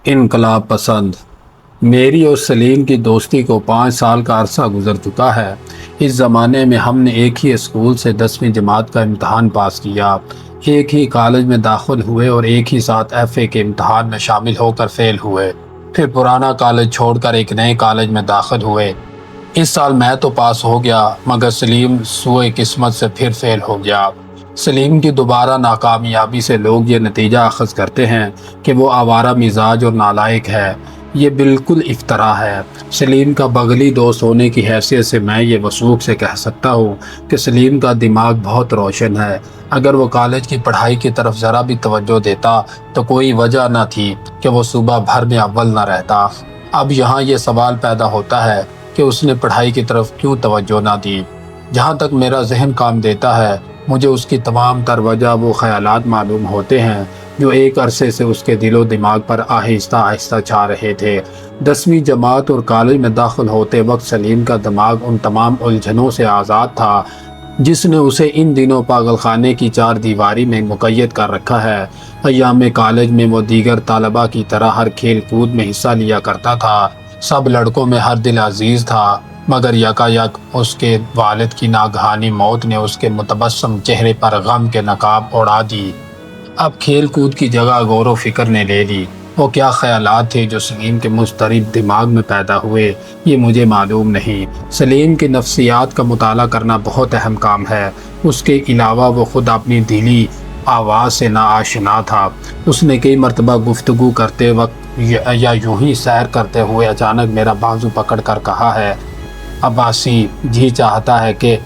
انقلاب پسند۔ میری اور سلیم کی دوستی کو 5 سال کا عرصہ گزر چکا ہے۔ اس زمانے میں ہم نے ایک ہی اسکول سے 10ویں جماعت کا امتحان پاس کیا، ایک ہی کالج میں داخل ہوئے اور ایک ہی ساتھ FA کے امتحان میں شامل ہو کر فیل ہوئے۔ پھر پرانا کالج چھوڑ کر ایک نئے کالج میں داخل ہوئے۔ اس سال میں تو پاس ہو گیا مگر سلیم سوئے قسمت سے پھر فیل ہو گیا۔ سلیم کی دوبارہ ناکامیابی سے لوگ یہ نتیجہ اخذ کرتے ہیں کہ وہ آوارہ مزاج اور نالائق ہے۔ یہ بالکل افطرا ہے۔ سلیم کا بغلی دوست ہونے کی حیثیت سے میں یہ وثوق سے کہہ سکتا ہوں کہ سلیم کا دماغ بہت روشن ہے۔ اگر وہ کالج کی پڑھائی کی طرف ذرا بھی توجہ دیتا تو کوئی وجہ نہ تھی کہ وہ صوبہ بھر میں اول نہ رہتا۔ اب یہاں یہ سوال پیدا ہوتا ہے کہ اس نے پڑھائی کی طرف کیوں توجہ نہ دی۔ جہاں تک میرا ذہن کام دیتا ہے مجھے اس کی تمام تر وجہ وہ خیالات معلوم ہوتے ہیں جو ایک عرصے سے اس کے دل و دماغ پر آہستہ آہستہ چھا رہے تھے۔ 10ویں جماعت اور کالج میں داخل ہوتے وقت سلیم کا دماغ ان تمام الجھنوں سے آزاد تھا جس نے اسے ان دنوں پاگل خانے کی 4 دیواری میں مقید کر رکھا ہے۔ ایام کالج میں وہ دیگر طلباء کی طرح ہر کھیل کود میں حصہ لیا کرتا تھا، سب لڑکوں میں ہر دل عزیز تھا، مگر یکایک اس کے والد کی ناگہانی موت نے اس کے متبسم چہرے پر غم کے نقاب اڑا دی۔ اب کھیل کود کی جگہ غور و فکر نے لے لی۔ وہ کیا خیالات تھے جو سلیم کے مضطرب دماغ میں پیدا ہوئے یہ مجھے معلوم نہیں۔ سلیم کی نفسیات کا مطالعہ کرنا بہت اہم کام ہے۔ اس کے علاوہ وہ خود اپنی دلی آواز سے ناآشنا تھا۔ اس نے کئی مرتبہ گفتگو کرتے وقت یا یوں ہی سیر کرتے ہوئے اچانک میرا بازو پکڑ کر کہا ہے، عباسی جی چاہتا ہے کہ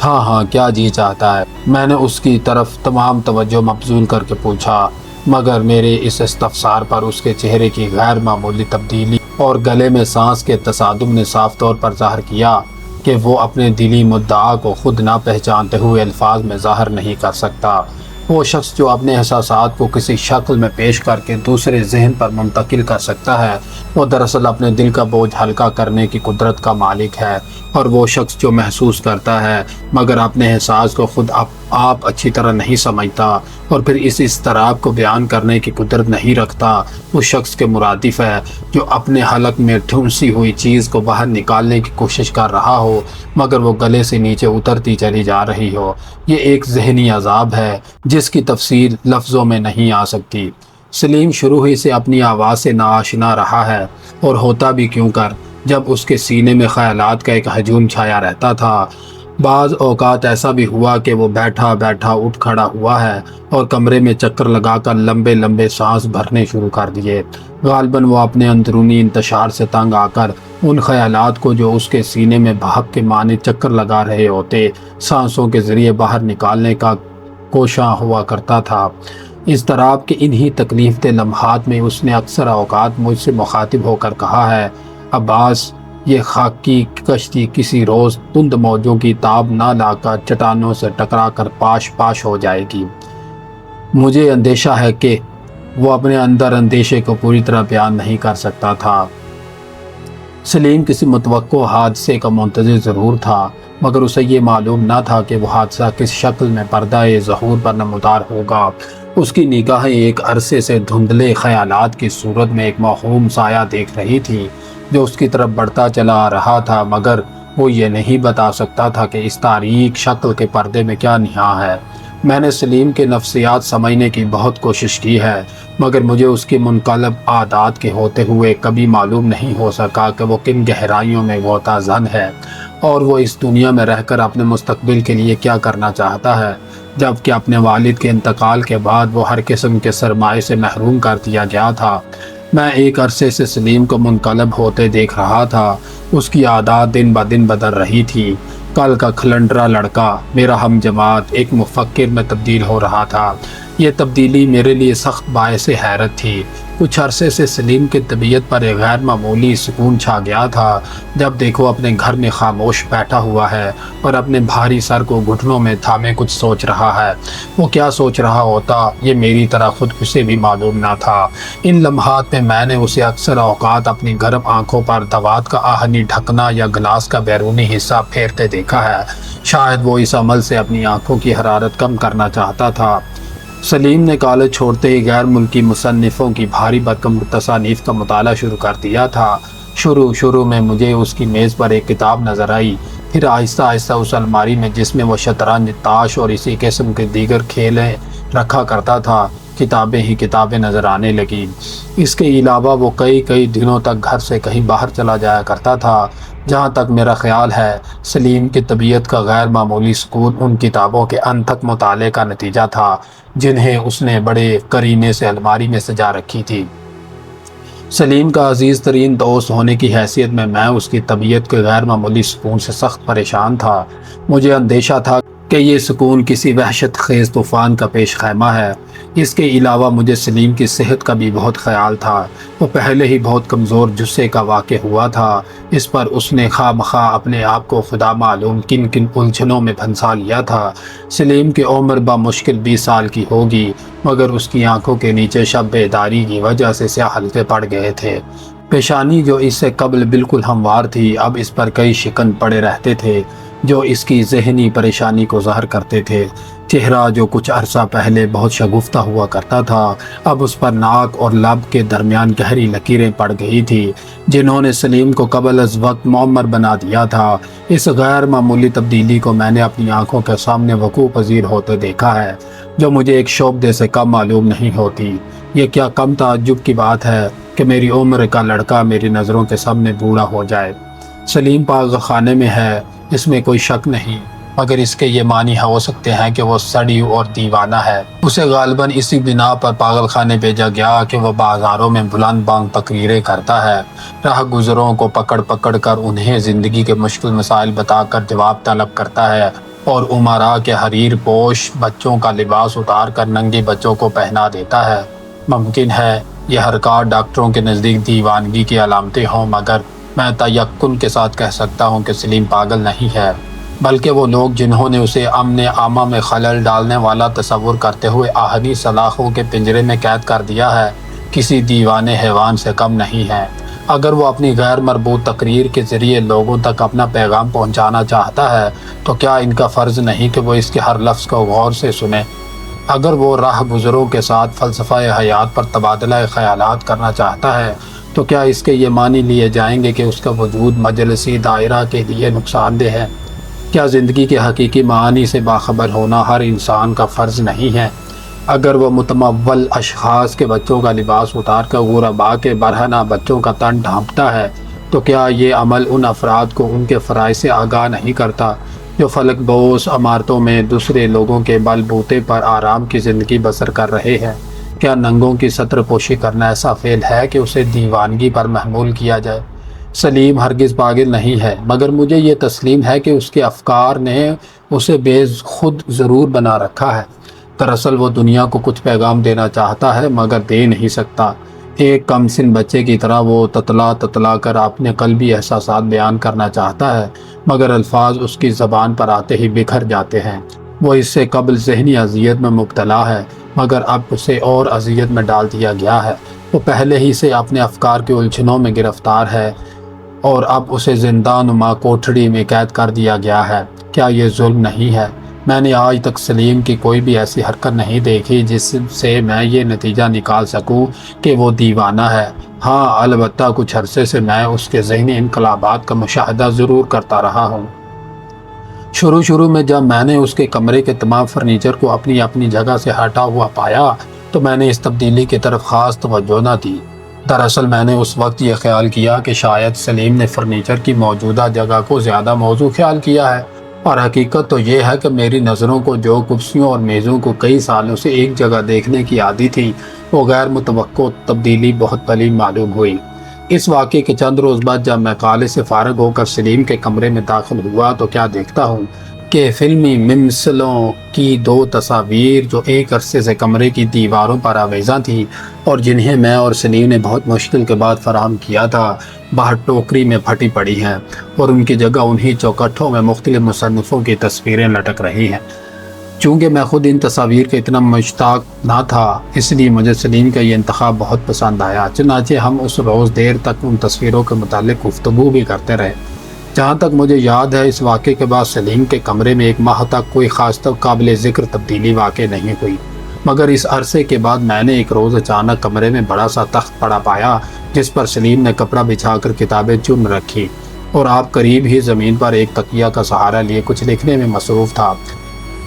ہاں کیا جی چاہتا ہے؟ میں نے اس کی طرف تمام توجہ مبذول کر کے پوچھا، مگر میرے اس استفسار پر اس کے چہرے کی غیر معمولی تبدیلی اور گلے میں سانس کے تصادم نے صاف طور پر ظاہر کیا کہ وہ اپنے دلی مدعا کو خود نہ پہچانتے ہوئے الفاظ میں ظاہر نہیں کر سکتا۔ وہ شخص جو اپنے احساسات کو کسی شکل میں پیش کر کے دوسرے ذہن پر منتقل کر سکتا ہے وہ دراصل اپنے دل کا بوجھ ہلکا کرنے کی قدرت کا مالک ہے، اور وہ شخص جو محسوس کرتا ہے مگر اپنے احساس کو خود آپ اچھی طرح نہیں سمجھتا اور پھر اس اضطراب کو بیان کرنے کی قدرت نہیں رکھتا، اس شخص کے مرادف ہے جو اپنے حلق میں ٹھنسی ہوئی چیز کو باہر نکالنے کی کوشش کر رہا ہو مگر وہ گلے سے نیچے اترتی چلی جا رہی ہو۔ یہ ایک ذہنی عذاب ہے جس کی تفسیر لفظوں میں نہیں آ سکتی۔ سلیم شروع ہی سے اپنی آواز سے ناآشنا رہا ہے، اور ہوتا بھی کیوں کر جب اس کے سینے میں خیالات کا ایک ہجوم چھایا رہتا تھا۔ بعض اوقات ایسا بھی ہوا کہ وہ بیٹھا اٹھ کھڑا ہوا ہے اور کمرے میں چکر لگا کر لمبے سانس بھرنے شروع کر دیے۔ غالباً وہ اپنے اندرونی انتشار سے تنگ آ کر ان خیالات کو جو اس کے سینے میں بھاپ کے معنی چکر لگا رہے ہوتے سانسوں کے ذریعے باہر نکالنے کا کوشاں ہوا کرتا تھا۔ اضطراب کے انہی تکلیف دہ لمحات میں اس نے اکثر اوقات مجھ سے مخاطب ہو کر کہا ہے، عباس، یہ خاکی کشتی کسی روز تند موجوں کی تاب نہ لا کر چٹانوں سے ٹکرا کر پاش ہو جائے گی۔ مجھے اندیشہ ہے کہ وہ اپنے اندر اندیشے کو پوری طرح بیان نہیں کر سکتا تھا۔ سلیم کسی متوقع حادثے کا منتظر ضرور تھا مگر اسے یہ معلوم نہ تھا کہ وہ حادثہ کس شکل میں پردہ ظہور پر نمودار ہوگا۔ اس کی نگاہیں ایک عرصے سے دھندلے خیالات کی صورت میں ایک موہوم سایہ دیکھ رہی تھی جو اس کی طرف بڑھتا چلا آ رہا تھا، مگر وہ یہ نہیں بتا سکتا تھا کہ اس تاریک شکل کے پردے میں کیا نہاں ہے۔ میں نے سلیم کے نفسیات سمجھنے کی بہت کوشش کی ہے مگر مجھے اس کی منقلب عادات کے ہوتے ہوئے کبھی معلوم نہیں ہو سکا کہ وہ کن گہرائیوں میں غوطہ زن ہے اور وہ اس دنیا میں رہ کر اپنے مستقبل کے لیے کیا کرنا چاہتا ہے، جبکہ اپنے والد کے انتقال کے بعد وہ ہر قسم کے سرمایے سے محروم کر دیا گیا تھا۔ میں ایک عرصے سے سلیم کو منقلب ہوتے دیکھ رہا تھا۔ اس کی عادات دن بدن بدل رہی تھی۔ کل کا کھلنڈرا لڑکا میرا ہم جماعت ایک مفکر میں تبدیل ہو رہا تھا۔ یہ تبدیلی میرے لیے سخت باعث حیرت تھی۔ کچھ عرصے سے سلیم کی طبیعت پر ایک غیر معمولی سکون چھا گیا تھا۔ جب دیکھو اپنے گھر میں خاموش بیٹھا ہوا ہے اور اپنے بھاری سر کو گھٹنوں میں تھامے کچھ سوچ رہا ہے۔ وہ کیا سوچ رہا ہوتا یہ میری طرح خود اسے بھی معلوم نہ تھا۔ ان لمحات میں نے اسے اکثر اوقات اپنی گرم آنکھوں پر دوات کا آہنی ڈھکنا یا گلاس کا بیرونی حصہ پھیرتے دیکھا ہے۔ شاید وہ اس عمل سے اپنی آنکھوں کی حرارت کم کرنا چاہتا تھا۔ سلیم نے کالج چھوڑتے ہی غیر ملکی مصنفوں کی بھاری بھرکم تصانیف کا مطالعہ شروع کر دیا تھا۔ شروع میں مجھے اس کی میز پر ایک کتاب نظر آئی، پھر آہستہ آہستہ اس الماری میں جس میں وہ شطرنج، تاش اور اسی قسم کے دیگر کھیلیں رکھا کرتا تھا، کتابیں ہی کتابیں نظر آنے لگیں۔ اس کے علاوہ وہ کئی دنوں تک گھر سے کہیں باہر چلا جایا کرتا تھا۔ جہاں تک میرا خیال ہے، سلیم کی طبیعت کا غیر معمولی سکون ان کتابوں کے انتھک مطالعے کا نتیجہ تھا جنہیں اس نے بڑے قرینے سے الماری میں سجا رکھی تھی۔ سلیم کا عزیز ترین دوست ہونے کی حیثیت میں اس کی طبیعت کے غیر معمولی سکون سے سخت پریشان تھا۔ مجھے اندیشہ تھا کہ یہ سکون کسی وحشت خیز طوفان کا پیش خیمہ ہے۔ اس کے علاوہ مجھے سلیم کی صحت کا بھی بہت خیال تھا۔ وہ پہلے ہی بہت کمزور جثے کا واقع ہوا تھا۔ اس پر اس نے خواہ مخواہ اپنے آپ کو خدا معلوم کن الجھنوں میں پھنسا لیا تھا۔ سلیم کی عمر بمشکل 20 سال کی ہوگی، مگر اس کی آنکھوں کے نیچے شب بیداری کی وجہ سے سیاہ حلقے پڑ گئے تھے۔ پیشانی جو اس سے قبل بالکل ہموار تھی، اب اس پر کئی شکن پڑے رہتے تھے جو اس کی ذہنی پریشانی کو ظاہر کرتے تھے۔ چہرہ جو کچھ عرصہ پہلے بہت شگفتہ ہوا کرتا تھا، اب اس پر ناک اور لب کے درمیان گہری لکیریں پڑ گئی تھی جنہوں نے سلیم کو قبل از وقت معمر بنا دیا تھا۔ اس غیر معمولی تبدیلی کو میں نے اپنی آنکھوں کے سامنے وقوع پذیر ہوتے دیکھا ہے، جو مجھے ایک شعبدے سے کم معلوم نہیں ہوتی۔ یہ کیا کم تعجب کی بات ہے کہ میری عمر کا لڑکا میری نظروں کے سامنے بوڑھا ہو جائے۔ سلیم پاگل خانے میں ہے، اس میں کوئی شک نہیں، مگر اس کے یہ معنی ہو سکتے ہیں کہ وہ سڑی اور دیوانہ ہے۔ اسے غالباً اسی بنا پر پاگل خانے بھیجا گیا کہ وہ بازاروں میں بلند بانگ تقریریں کرتا ہے، راہ گزروں کو پکڑ کر انہیں زندگی کے مشکل مسائل بتا کر جواب طلب کرتا ہے، اور امراء کے حریر پوش بچوں کا لباس اتار کر ننگے بچوں کو پہنا دیتا ہے۔ ممکن ہے یہ حرکات ڈاکٹروں کے نزدیک دیوانگی کی علامتیں ہوں، مگر میں تیقن کے ساتھ کہہ سکتا ہوں کہ سلیم پاگل نہیں ہے، بلکہ وہ لوگ جنہوں نے اسے امن عامہ میں خلل ڈالنے والا تصور کرتے ہوئے آہنی سلاخوں کے پنجرے میں قید کر دیا ہے، کسی دیوانے حیوان سے کم نہیں ہیں۔ اگر وہ اپنی غیر مربوط تقریر کے ذریعے لوگوں تک اپنا پیغام پہنچانا چاہتا ہے تو کیا ان کا فرض نہیں کہ وہ اس کے ہر لفظ کو غور سے سنیں؟ اگر وہ راہ گزروں کے ساتھ فلسفہ حیات پر تبادلہ خیالات کرنا چاہتا ہے تو کیا اس کے یہ معنی لیے جائیں گے کہ اس کا وجود مجلسی دائرہ کے لیے نقصان دہ ہے؟ کیا زندگی کے حقیقی معانی سے باخبر ہونا ہر انسان کا فرض نہیں ہے؟ اگر وہ متمول اشخاص کے بچوں کا لباس اتار کر غرباء کے برہنہ بچوں کا تن ڈھانپتا ہے تو کیا یہ عمل ان افراد کو ان کے فرائض سے آگاہ نہیں کرتا جو فلک بوس عمارتوں میں دوسرے لوگوں کے بل بوتے پر آرام کی زندگی بسر کر رہے ہیں؟ کیا ننگوں کی سطر پوشی کرنا ایسا فعل ہے کہ اسے دیوانگی پر محمول کیا جائے؟ سلیم ہرگز پاگل نہیں ہے، مگر مجھے یہ تسلیم ہے کہ اس کے افکار نے اسے بے خود ضرور بنا رکھا ہے۔ دراصل وہ دنیا کو کچھ پیغام دینا چاہتا ہے مگر دے نہیں سکتا۔ ایک کم سن بچے کی طرح وہ تتلا کر اپنے قلبی احساسات بیان کرنا چاہتا ہے، مگر الفاظ اس کی زبان پر آتے ہی بکھر جاتے ہیں۔ وہ اس سے قبل ذہنی اذیت میں مبتلا ہے، مگر اب اسے اور اذیت میں ڈال دیا گیا ہے۔ وہ پہلے ہی سے اپنے افکار کے الجھنوں میں گرفتار ہے اور اب اسے زندہ نما کوٹھڑی میں قید کر دیا گیا ہے۔ کیا یہ ظلم نہیں ہے؟ میں نے آج تک سلیم کی کوئی بھی ایسی حرکت نہیں دیکھی جس سے میں یہ نتیجہ نکال سکوں کہ وہ دیوانہ ہے۔ ہاں، البتہ کچھ عرصے سے میں اس کے ذہنی انقلابات کا مشاہدہ ضرور کرتا رہا ہوں۔ شروع میں جب میں نے اس کے کمرے کے تمام فرنیچر کو اپنی جگہ سے ہٹا ہوا پایا تو میں نے اس تبدیلی کی طرف خاص توجہ نہ دی۔ دراصل میں نے اس وقت یہ خیال کیا کہ شاید سلیم نے فرنیچر کی موجودہ جگہ کو زیادہ موزوں خیال کیا ہے، اور حقیقت تو یہ ہے کہ میری نظروں کو جو کرسیوں اور میزوں کو کئی سالوں سے ایک جگہ دیکھنے کی عادی تھی، وہ غیر متوقع تبدیلی بہت بلی معلوم ہوئی۔ اس واقعے کے چند روز بعد جب میں کالج سے فارغ ہو کر سلیم کے کمرے میں داخل ہوا تو کیا دیکھتا ہوں کہ فلمی ممثلوں کی 2 تصاویر جو ایک عرصے سے کمرے کی دیواروں پر آویزاں تھیں اور جنہیں میں اور سلیم نے بہت مشکل کے بعد فراہم کیا تھا، باہر ٹوکری میں پھٹی پڑی ہیں اور ان کی جگہ انہی چوکٹوں میں مختلف مصنفوں کی تصویریں لٹک رہی ہیں۔ چونکہ میں خود ان تصاویر کے اتنا مشتاق نہ تھا، اس لیے مجھے سلیم کا یہ انتخاب بہت پسند آیا۔ چنانچہ ہم اس روز دیر تک ان تصویروں کے متعلق گفتگو بھی کرتے رہے۔ جہاں تک مجھے یاد ہے، اس واقعے کے بعد سلیم کے کمرے میں ایک ماہ تک کوئی خاص قابل ذکر تبدیلی واقع نہیں ہوئی۔ مگر اس عرصے کے بعد میں نے ایک روز اچانک کمرے میں بڑا سا تخت پڑا پایا جس پر سلیم نے کپڑا بچھا کر کتابیں چن رکھی اور آپ قریب ہی زمین پر ایک تکیہ کا سہارا لیے کچھ لکھنے میں مصروف تھا۔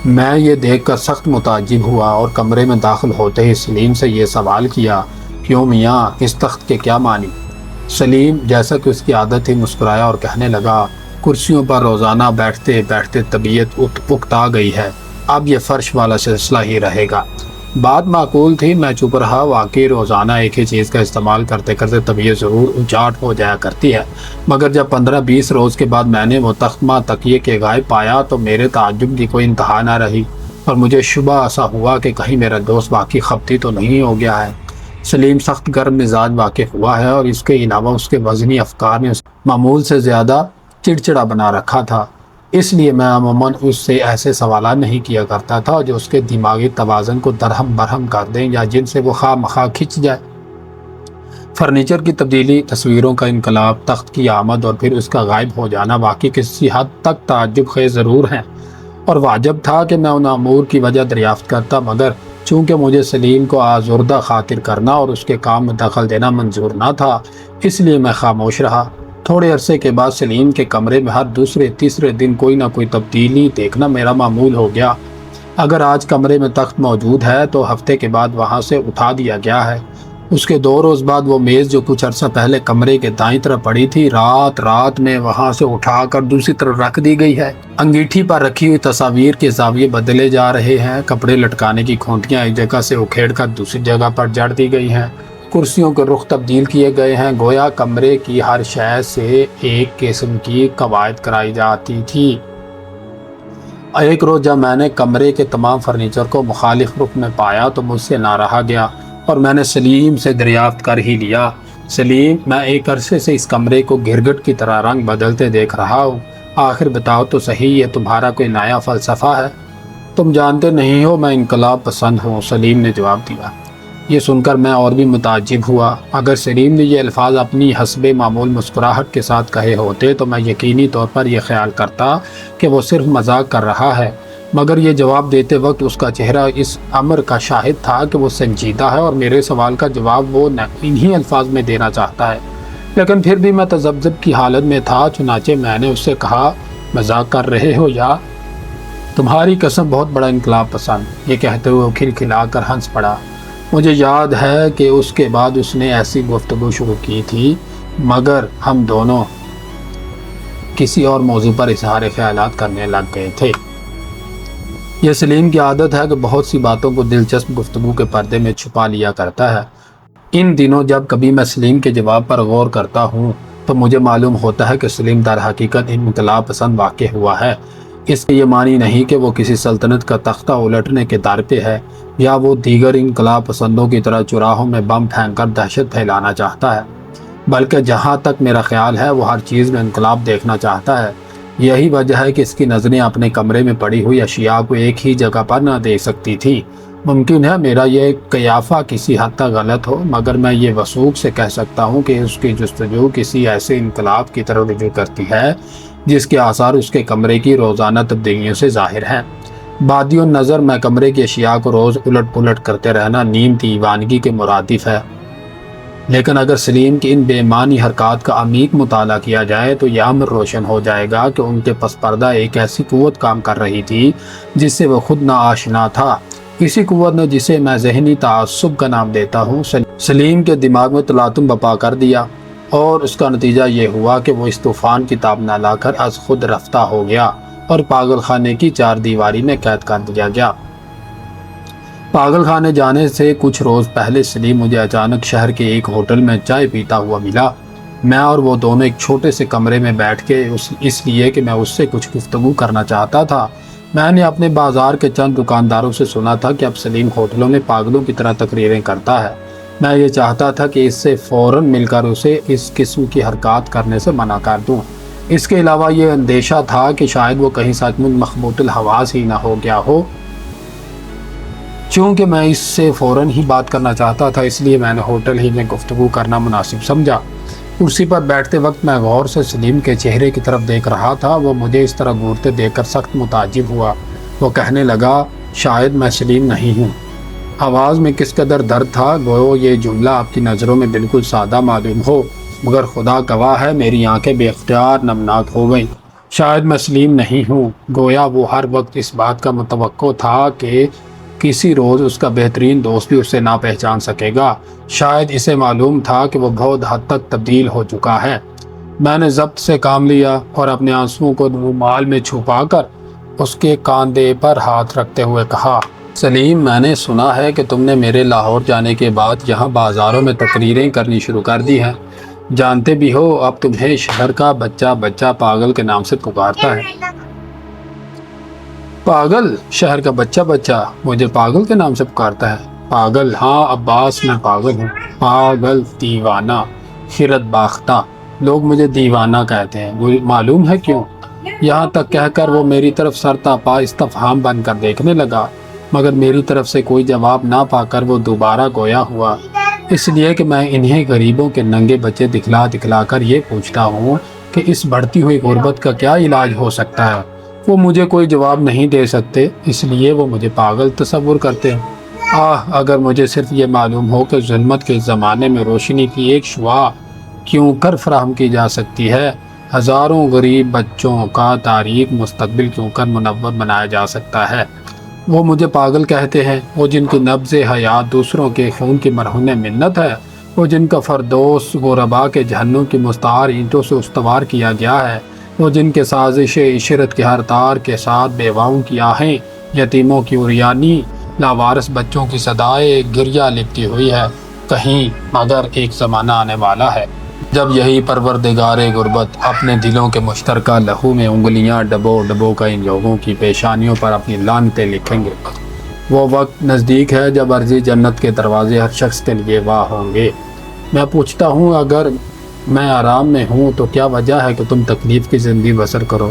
میں یہ دیکھ کر سخت متعجب ہوا اور کمرے میں داخل ہوتے ہی سلیم سے یہ سوال کیا، کیوں میاں، اس تخت کے کیا معنی؟ سلیم جیسا کہ اس کی عادت تھی مسکرایا اور کہنے لگا، کرسیوں پر روزانہ بیٹھتے بیٹھتے طبیعت اکتا گئی ہے، اب یہ فرش والا سلسلہ ہی رہے گا۔ بات معقول تھی، میں چپ رہا۔ واقعی روزانہ ایک ہی چیز کا استعمال کرتے کرتے طبیعت ضرور اچاٹ ہو جایا کرتی ہے، مگر جب 15-20 روز کے بعد میں نے وہ تختمہ تکیے کے غائب پایا تو میرے تعجب کی کوئی انتہا نہ رہی اور مجھے شبہ ایسا ہوا کہ کہیں میرا دوست واقعی خپتی تو نہیں ہو گیا ہے۔ سلیم سخت گرم مزاج واقف ہوا ہے اور اس کے علاوہ اس کے وزنی افکار نے معمول سے زیادہ چڑچڑا بنا رکھا تھا، اس لیے میں عموماً اس سے ایسے سوالات نہیں کیا کرتا تھا جو اس کے دماغی توازن کو درہم برہم کر دیں یا جن سے وہ خواہ مخواہ کھنچ جائے۔ فرنیچر کی تبدیلی، تصویروں کا انقلاب، تخت کی آمد اور پھر اس کا غائب ہو جانا واقعی کسی حد تک تعجب خیز ضرور ہیں اور واجب تھا کہ میں ان امور کی وجہ دریافت کرتا، مگر چونکہ مجھے سلیم کو آزردہ خاطر کرنا اور اس کے کام میں دخل دینا منظور نہ تھا، اس لیے میں خاموش رہا۔ تھوڑے عرصے کے بعد سلیم کے کمرے میں ہر دوسرے تیسرے دن کوئی نہ کوئی تبدیلی دیکھنا میرا معمول ہو گیا۔ اگر آج کمرے میں تخت موجود ہے تو ہفتے کے بعد وہاں سے اٹھا دیا گیا ہے۔ اس کے 2 روز بعد وہ میز جو کچھ عرصہ پہلے کمرے کے دائیں طرف پڑی تھی رات میں وہاں سے اٹھا کر دوسری طرف رکھ دی گئی ہے۔ انگیٹھی پر رکھی ہوئی تصاویر کے زاویے بدلے جا رہے ہیں، کپڑے لٹکانے کی کھونٹیاں ایک جگہ سے اکھیڑ کر دوسری جگہ پر جڑ دی گئی ہیں، کرسیوں کے رخ تبدیل کیے گئے ہیں، گویا کمرے کی ہر شے سے ایک قسم کی قواعد کرائی جاتی تھی۔ ایک روز جب میں نے کمرے کے تمام فرنیچر کو مخالف رخ میں پایا تو مجھ سے نہ رہا گیا اور میں نے سلیم سے دریافت کر ہی لیا، سلیم، میں ایک عرصے سے اس کمرے کو گرگٹ کی طرح رنگ بدلتے دیکھ رہا ہوں، آخر بتاؤ تو صحیح، یہ تمہارا کوئی نیا فلسفہ ہے؟ تم جانتے نہیں ہو میں انقلاب پسند ہوں، سلیم نے جواب دیا۔ یہ سن کر میں اور بھی متعجب ہوا۔ اگر سلیم نے یہ الفاظ اپنی حسب معمول مسکراہٹ کے ساتھ کہے ہوتے تو میں یقینی طور پر یہ خیال کرتا کہ وہ صرف مذاق کر رہا ہے، مگر یہ جواب دیتے وقت اس کا چہرہ اس امر کا شاہد تھا کہ وہ سنجیدہ ہے اور میرے سوال کا جواب وہ انہی الفاظ میں دینا چاہتا ہے۔ لیکن پھر بھی میں تذبذب کی حالت میں تھا، چنانچہ میں نے اس سے کہا، مذاق کر رہے ہو یا؟ تمہاری قسم بہت بڑا انقلاب پسند، یہ کہتے ہوئے وہ کھلکھلا کر ہنس پڑا۔ مجھے یاد ہے کہ اس کے بعد اس نے ایسی گفتگو شروع کی تھی، مگر ہم دونوں کسی اور موضوع پر اظہار خیالات کرنے لگ گئے تھے۔ یہ سلیم کی عادت ہے کہ بہت سی باتوں کو دلچسپ گفتگو کے پردے میں چھپا لیا کرتا ہے۔ ان دنوں جب کبھی میں سلیم کے جواب پر غور کرتا ہوں تو مجھے معلوم ہوتا ہے کہ سلیم در حقیقت انقلاب پسند واقع ہوا ہے۔ اس کے یہ معنی نہیں کہ وہ کسی سلطنت کا تختہ الٹنے کے دار پہ ہے یا وہ دیگر انقلاب پسندوں کی طرح چراہوں میں بم پھینک کر دہشت پھیلانا چاہتا ہے، بلکہ جہاں تک میرا خیال ہے وہ ہر چیز میں انقلاب دیکھنا چاہتا ہے۔ یہی وجہ ہے کہ اس کی نظریں اپنے کمرے میں پڑی ہوئی اشیاء کو ایک ہی جگہ پر نہ دیکھ سکتی تھی۔ ممکن ہے میرا یہ قیافہ کسی حد تک غلط ہو، مگر میں یہ وثوق سے کہہ سکتا ہوں کہ اس کی جستجو کسی ایسے انقلاب کی طرف رجوع کرتی ہے جس کے آثار اس کے کمرے کی روزانہ تبدیلیوں سے ظاہر ہیں۔ بادی النظر میں کمرے کی اشیاء کو روز الٹ پلٹ کرتے رہنا نیم دیوانگی کے مرادف ہے، لیکن اگر سلیم کی ان بے معنی حرکات کا عمیق مطالعہ کیا جائے تو یہ امر روشن ہو جائے گا کہ ان کے پس پردہ ایک ایسی قوت کام کر رہی تھی جس سے وہ خود ناآشنا تھا۔ اسی قوت نے، جسے میں ذہنی تعصب کا نام دیتا ہوں، سلیم کے دماغ میں تلاطم بپا کر دیا اور اس کا نتیجہ یہ ہوا کہ وہ اس طوفان کی تاب نہ لا کر از خود رفتہ ہو گیا اور پاگل خانے کی 4 دیواری میں قید کر دیا گیا۔ پاگل خانے جانے سے کچھ روز پہلے سلیم مجھے اچانک شہر کے ایک ہوٹل میں چائے پیتا ہوا ملا۔ میں اور وہ دونوں ایک چھوٹے سے کمرے میں بیٹھ کے اس لیے کہ میں اس سے کچھ گفتگو کرنا چاہتا تھا۔ میں نے اپنے بازار کے چند دکانداروں سے سنا تھا کہ اب سلیم ہوٹلوں میں پاگلوں کی طرح تقریریں کرتا ہے۔ میں یہ چاہتا تھا کہ اس سے فوراً مل کر اسے اس قسم کی حرکات کرنے سے منع کر دوں۔ اس کے علاوہ یہ اندیشہ تھا کہ شاید وہ کہیں سچ مچ مخبوط الحواس ہی نہ ہو گیا ہو۔ چونکہ میں اس سے فوراً ہی بات کرنا چاہتا تھا، اس لیے میں نے ہوٹل ہی میں گفتگو کرنا مناسب سمجھا۔ کرسی پر بیٹھتے وقت میں غور سے سلیم کے چہرے کی طرف دیکھ رہا تھا۔ وہ مجھے اس طرح گھورتے دیکھ کر سخت متعجب ہوا۔ وہ کہنے لگا، شاید میں سلیم نہیں ہوں۔ آواز میں کس قدر درد تھا، گویا یہ جملہ آپ کی نظروں میں بالکل سادہ معلوم ہو، مگر خدا گواہ ہے میری آنکھیں بے اختیار نمناک ہو گئیں۔ شاید میں سلیم نہیں ہوں، گویا وہ ہر وقت اس بات کا متوقع تھا کہ کسی روز اس کا بہترین دوست بھی اسے نہ پہچان سکے گا۔ شاید اسے معلوم تھا کہ وہ بہت حد تک تبدیل ہو چکا ہے۔ میں نے ضبط سے کام لیا اور اپنے آنسوؤں کو رومال میں چھپا کر اس کے کاندھے پر ہاتھ رکھتے ہوئے کہا، سلیم، میں نے سنا ہے کہ تم نے میرے لاہور جانے کے بعد یہاں بازاروں میں تقریریں کرنی شروع کر دی ہیں۔ جانتے بھی ہو اب تمہیں شہر کا بچہ بچہ پاگل کے نام سے پکارتا ہے۔ پاگل؟ شہر کا بچہ بچہ مجھے پاگل کے نام سے پکارتا ہے؟ پاگل؟ ہاں عباس، میں پاگل ہوں۔ پاگل، دیوانہ، خرد باختہ۔ لوگ مجھے دیوانہ کہتے ہیں، وہ معلوم ہے کیوں؟ یہاں تک کہہ کر وہ میری طرف سر تا پا استفہام بن کر دیکھنے لگا، مگر میری طرف سے کوئی جواب نہ پا کر وہ دوبارہ گویا ہوا، اس لیے کہ میں انہیں غریبوں کے ننگے بچے دکھلا دکھلا کر یہ پوچھتا ہوں کہ اس بڑھتی ہوئی غربت کا کیا علاج ہو سکتا ہے۔ وہ مجھے کوئی جواب نہیں دے سکتے، اس لیے وہ مجھے پاگل تصور کرتے ہیں۔ اگر مجھے صرف یہ معلوم ہو کہ ظلمت کے زمانے میں روشنی کی ایک شعاع کیوں کر فراہم کی جا سکتی ہے، ہزاروں غریب بچوں کا تاریک مستقبل کیوں کر منور بنایا جا سکتا ہے۔ وہ مجھے پاگل کہتے ہیں، وہ جن کی نبض حیات دوسروں کے خون کی مرہون منت ہے، وہ جن کا فردوس غربا کے جہنم کی مستعار اینٹوں سے استوار کیا گیا ہے، وہ جن کے سازش عشرت کے ہر تار کے ساتھ بیواؤں کی آہیں، یتیموں کی اریانی، لاوارث بچوں کی صدائے گریہ لپٹی ہوئی ہے۔ کہیں مگر ایک زمانہ آنے والا ہے جب یہی پروردگار غربت اپنے دلوں کے مشترکہ لہو میں انگلیاں ڈبو ڈبو کا ان لوگوں کی پیشانیوں پر اپنی لعنتیں لکھیں گے۔ وہ وقت نزدیک ہے جب عرضی جنت کے دروازے ہر شخص کے لیے واہ ہوں گے۔ میں پوچھتا ہوں، اگر میں آرام میں ہوں تو کیا وجہ ہے کہ تم تکلیف کی زندگی بسر کرو؟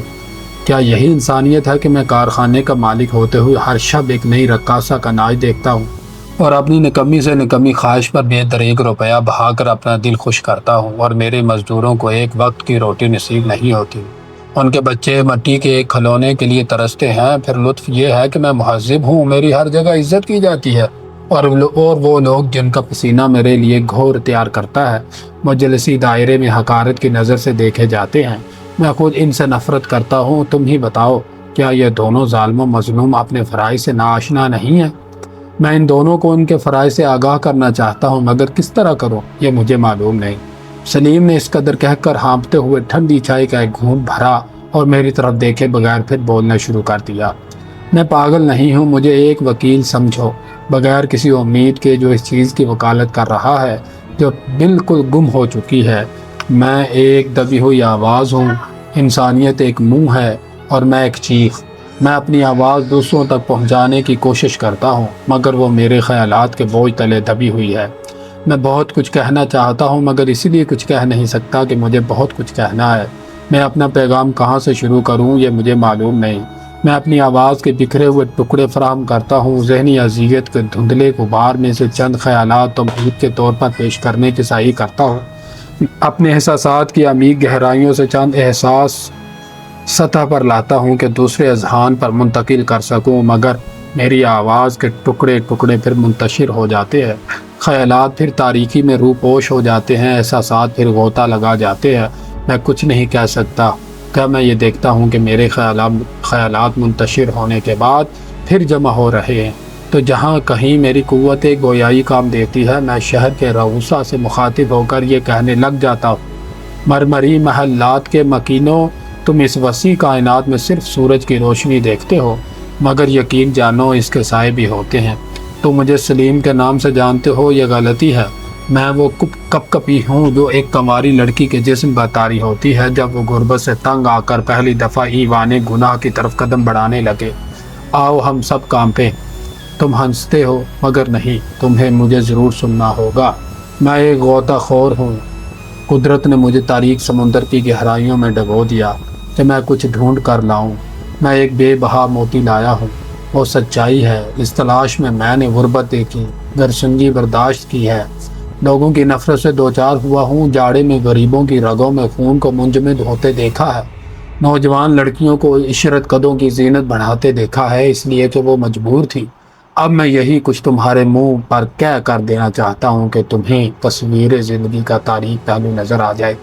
کیا یہی انسانیت ہے کہ میں کارخانے کا مالک ہوتے ہوئے ہر شب ایک نئی رقاصہ کا ناچ دیکھتا ہوں اور اپنی نکمی سے نکمی خواہش پر بے دریغ روپیہ بہا کر اپنا دل خوش کرتا ہوں، اور میرے مزدوروں کو ایک وقت کی روٹی نصیب نہیں ہوتی؟ ان کے بچے مٹی کے ایک کھلونے کے لیے ترستے ہیں، پھر لطف یہ ہے کہ میں مہذب ہوں، میری ہر جگہ عزت کی جاتی ہے، اور وہ لوگ جن کا پسینہ میرے لیے گھور تیار کرتا ہے مجلسی دائرے میں حقارت کی نظر سے دیکھے جاتے ہیں۔ میں خود ان سے نفرت کرتا ہوں۔ تم ہی بتاؤ، کیا یہ دونوں ظالم و مظلوم اپنے فرائض سے ناآشنا نہیں ہیں؟ میں ان دونوں کو ان کے فرائض سے آگاہ کرنا چاہتا ہوں، مگر کس طرح کروں یہ مجھے معلوم نہیں۔ سلیم نے اس قدر کہہ کر ہانپتے ہوئے ٹھنڈی چائے کا ایک گھونٹ بھرا اور میری طرف دیکھے بغیر پھر بولنا شروع کر دیا۔ میں پاگل نہیں ہوں، مجھے ایک وکیل سمجھو، بغیر کسی امید کے، جو اس چیز کی وکالت کر رہا ہے جو بالکل گم ہو چکی ہے۔ میں ایک دبی ہوئی آواز ہوں، انسانیت ایک منہ ہے اور میں ایک چیخ۔ میں اپنی آواز دوسروں تک پہنچانے کی کوشش کرتا ہوں، مگر وہ میرے خیالات کے بوجھ تلے دبی ہوئی ہے۔ میں بہت کچھ کہنا چاہتا ہوں، مگر اسی لیے کچھ کہہ نہیں سکتا کہ مجھے بہت کچھ کہنا ہے۔ میں اپنا پیغام کہاں سے شروع کروں یہ مجھے معلوم نہیں۔ میں اپنی آواز کے بکھرے ہوئے ٹکڑے فراہم کرتا ہوں، ذہنی اذیت کے دھندلے غبار میں سے چند خیالات تو امید کے طور پر پیش کرنے کی سعی کرتا ہوں۔ اپنے احساسات کی عمیق گہرائیوں سے چند احساس سطح پر لاتا ہوں کہ دوسرے اذہان پر منتقل کر سکوں، مگر میری آواز کے ٹکڑے ٹکڑے پھر منتشر ہو جاتے ہیں، خیالات پھر تاریکی میں روپوش ہو جاتے ہیں، احساسات پھر غوطہ لگا جاتے ہیں۔ میں کچھ نہیں کہہ سکتا۔ کیا میں یہ دیکھتا ہوں کہ میرے خیالات منتشر ہونے کے بعد پھر جمع ہو رہے ہیں، تو جہاں کہیں میری قوت گویائی کام دیتی ہے، میں شہر کے رؤسا سے مخاطب ہو کر یہ کہنے لگ جاتا ہوں، مرمری محلات کے مکینوں، تم اس وسیع کائنات میں صرف سورج کی روشنی دیکھتے ہو، مگر یقین جانو اس کے سائے بھی ہوتے ہیں۔ تم مجھے سلیم کے نام سے جانتے ہو، یہ غلطی ہے۔ میں وہ کپ کپی ہوں جو ایک کنواری لڑکی کے جسم پر طاری ہوتی ہے جب وہ غربت سے تنگ آ کر پہلی دفعہ ایوان گناہ کی طرف قدم بڑھانے لگے۔ آؤ ہم سب کانپیں۔ تم ہنستے ہو، مگر نہیں، تمہیں مجھے ضرور سننا ہوگا۔ میں ایک غوطہ خور ہوں۔ قدرت نے مجھے تاریک سمندر کی گہرائیوں میں ڈبو دیا کہ میں کچھ ڈھونڈ کر لاؤں۔ میں ایک بے بہا موتی لایا ہوں، وہ سچائی ہے۔ اس تلاش میں نے غربت دیکھی، گرسنگی برداشت کی ہے، لوگوں کی نفرت سے دوچار ہوا ہوں، جاڑے میں غریبوں کی رگوں میں خون کو منجمد ہوتے دیکھا ہے، نوجوان لڑکیوں کو عشرت قدوں کی زینت بڑھاتے دیکھا ہے، اس لیے کہ وہ مجبور تھی اب میں یہی کچھ تمہارے منہ پر کہہ کر دینا چاہتا ہوں کہ تمہیں تصویر زندگی کا تاریک پہلو نظر آ جائے۔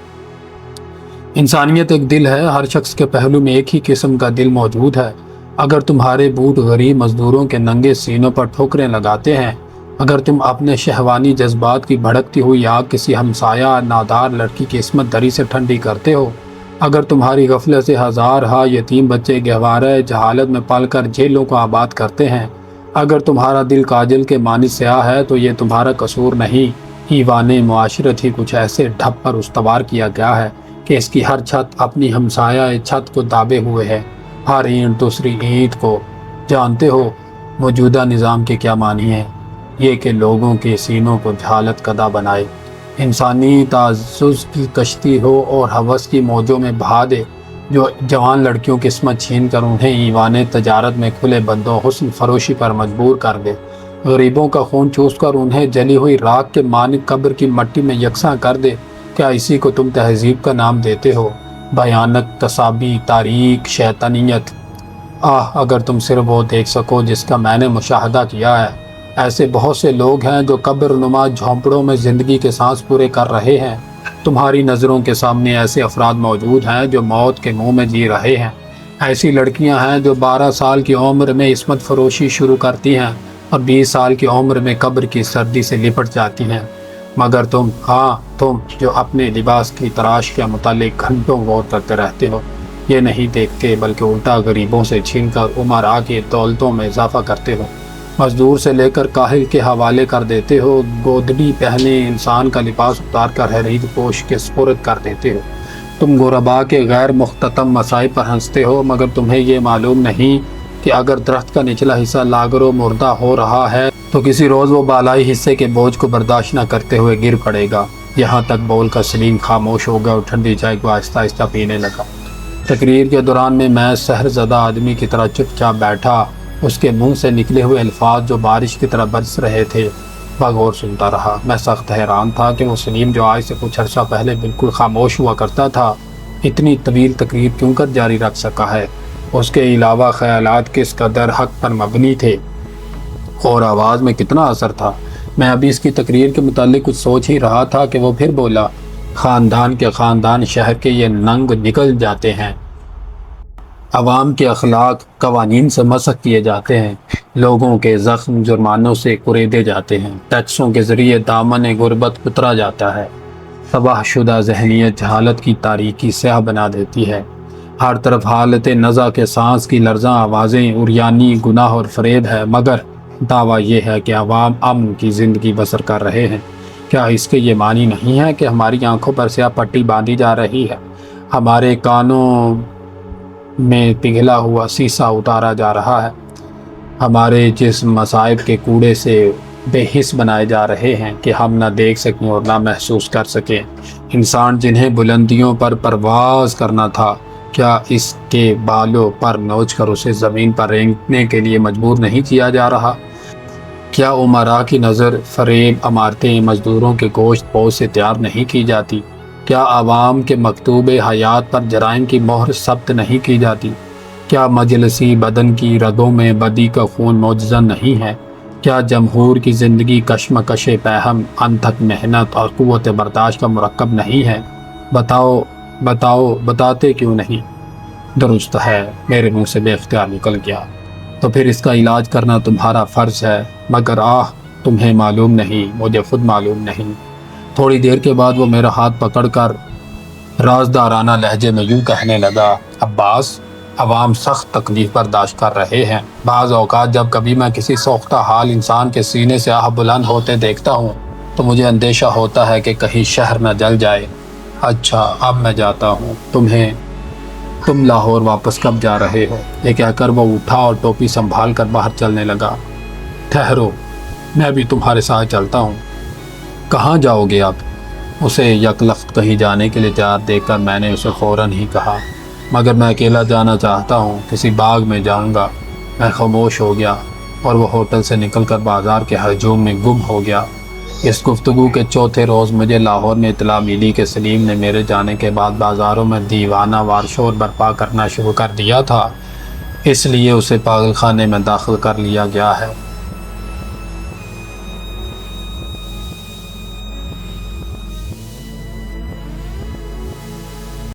انسانیت ایک دل ہے، ہر شخص کے پہلو میں ایک ہی قسم کا دل موجود ہے۔ اگر تمہارے بوٹ غریب مزدوروں کے ننگے سینوں پر ٹھوکریں لگاتے ہیں، اگر تم اپنے شہوانی جذبات کی بھڑکتی ہوئی آگ کسی ہمسایہ نادار لڑکی کی عصمت دری سے ٹھنڈی کرتے ہو، اگر تمہاری غفلت سے ہزارہا یتیم بچے گہوارہ جہالت میں پل کر جیلوں کو آباد کرتے ہیں، اگر تمہارا دل کاجل کے مانند سیاہ ہے تو یہ تمہارا قصور نہیں، ایوان معاشرت ہی کچھ ایسے ڈھپ پر استوار کیا گیا ہے کہ اس کی ہر چھت اپنی ہمسایہ چھت کو دابے ہوئے ہے، ہر اینٹ دوسری اینٹ کو۔ جانتے ہو موجودہ نظام کے کیا معنی ہے؟ یہ کہ لوگوں کے سینوں کو جہالت کدہ بنائے، انسانی تعزز کی کشتی ہو اور ہوس کی موجوں میں بہا دے، جو جوان لڑکیوں کی عصمت چھین کر انہیں ایوان تجارت میں کھلے بندوں حسن فروشی پر مجبور کر دے، غریبوں کا خون چوس کر انہیں جلی ہوئی راکھ کے مانند قبر کی مٹی میں یکساں کر دے۔ کیا اسی کو تم تہذیب کا نام دیتے ہو؟ بھیانک تصابی، تاریک شیطانیت۔ اگر تم صرف وہ دیکھ سکو جس کا میں نے مشاہدہ کیا ہے۔ ایسے بہت سے لوگ ہیں جو قبر نما جھونپڑوں میں زندگی کے سانس پورے کر رہے ہیں۔ تمہاری نظروں کے سامنے ایسے افراد موجود ہیں جو موت کے منہ میں جی رہے ہیں۔ ایسی لڑکیاں ہیں جو 12 سال کی عمر میں عصمت فروشی شروع کرتی ہیں اور 20 سال کی عمر میں قبر کی سردی سے لپٹ جاتی ہیں، مگر تم جو اپنے لباس کی تراش کے متعلق گھنٹوں غور کرتے رہتے ہو، یہ نہیں دیکھتے بلکہ الٹا غریبوں سے چھین کر امراء کی دولتوں میں اضافہ کرتے ہو، مزدور سے لے کر کاہل کے حوالے کر دیتے ہو، گودڑی پہنے انسان کا لباس اتار کر حریر پوش کے سپرد کر دیتے ہو۔ تم غرباء کے غیر مختتم مصائب پر ہنستے ہو، مگر تمہیں یہ معلوم نہیں کہ اگر درخت کا نچلا حصہ لاغر و مردہ ہو رہا ہے تو کسی روز وہ بالائی حصے کے بوجھ کو برداشت نہ کرتے ہوئے گر پڑے گا۔ یہاں تک بول کر سلیم خاموش ہو گیا اور ٹھنڈی چائے کو آہستہ آہستہ پینے لگا۔ تقریر کے دوران میں سحر زدہ آدمی کی طرح چپ چاپ بیٹھا، اس کے منہ سے نکلے ہوئے الفاظ جو بارش کی طرح برس رہے تھے بغور سنتا رہا۔ میں سخت حیران تھا کہ وہ سلیم جو آج سے کچھ عرصہ پہلے بالکل خاموش ہوا کرتا تھا، اتنی طویل تقریر کیوں کر جاری رکھ سکا ہے۔ اس کے علاوہ خیالات کس قدر حق پر مبنی تھے اور آواز میں کتنا اثر تھا۔ میں ابھی اس کی تقریر کے متعلق کچھ سوچ ہی رہا تھا کہ وہ پھر بولا، خاندان کے خاندان شہر کے یہ ننگ نکل جاتے ہیں، عوام کے اخلاق قوانین سے مسخ کیے جاتے ہیں، لوگوں کے زخم جرمانوں سے کریدے جاتے ہیں، ٹیکسوں کے ذریعے دامن غربت اترا جاتا ہے، تباہ شدہ ذہنیت جہالت کی تاریکی سیاہ بنا دیتی ہے، ہر طرف حالت نزع کے سانس کی لرزاں آوازیں، عریانی گناہ اور فریب ہے، مگر دعویٰ یہ ہے کہ عوام امن کی زندگی بسر کر رہے ہیں۔ کیا اس کے یہ معنی نہیں ہے کہ ہماری آنکھوں پر سیاہ پٹی باندھی جا رہی ہے، ہمارے کانوں میں پگھلا ہوا سیسا اتارا جا رہا ہے، ہمارے جسم مصائب کے کوڑے سے بے حس بنائے جا رہے ہیں کہ ہم نہ دیکھ سکیں اور نہ محسوس کر سکیں؟ انسان جنہیں بلندیوں پر پرواز کرنا تھا، کیا اس کے بالوں پر نوچ کر اسے زمین پر رینگنے کے لیے مجبور نہیں کیا جا رہا؟ کیا امراء کی نظر فریب عمارتیں مزدوروں کے گوشت پوش سے تیار نہیں کی جاتی؟ کیا عوام کے مکتوب حیات پر جرائم کی مہر ثبت نہیں کی جاتی؟ کیا مجلسی بدن کی رگوں میں بدی کا خون موجزن نہیں ہے؟ کیا جمہور کی زندگی کشمکش پہم، انتھک محنت اور قوت برداشت کا مرکب نہیں ہے؟ بتاتے کیوں نہیں؟ درست ہے، میرے منہ سے بے اختیار نکل گیا۔ تو پھر اس کا علاج کرنا تمہارا فرض ہے، مگر تمہیں معلوم نہیں، مجھے خود معلوم نہیں۔ تھوڑی دیر کے بعد وہ میرا ہاتھ پکڑ کر رازدارانہ لہجے میں یوں کہنے لگا، عباس، عوام سخت تکلیف برداشت کر رہے ہیں۔ بعض اوقات جب کبھی میں کسی سوختہ حال انسان کے سینے سے آہ بلند ہوتے دیکھتا ہوں تو مجھے اندیشہ ہوتا ہے کہ کہیں شہر نہ جل جائے۔ اچھا، اب میں جاتا ہوں، تم لاہور واپس کب جا رہے ہو؟ یہ کہہ کر وہ اٹھا اور ٹوپی سنبھال کر باہر چلنے لگا۔ ٹھہرو، میں بھی تمہارے ساتھ چلتا ہوں۔ کہاں جاؤ گے آپ؟ اسے یک لخت کہیں جانے کے لیے تیار دیکھ کر میں نے اسے فوراً ہی کہا، مگر میں اکیلا جانا چاہتا ہوں، کسی باغ میں جاؤں گا۔ میں خاموش ہو گیا اور وہ ہوٹل سے نکل کر بازار کے ہجوم میں گم ہو گیا۔ اس گفتگو کے چوتھے روز مجھے لاہور میں اطلاع ملی کہ سلیم نے میرے جانے کے بعد بازاروں میں دیوانہ وار شور برپا کرنا شروع کر دیا تھا، اس لیے اسے پاگل خانے میں داخل کر لیا گیا ہے۔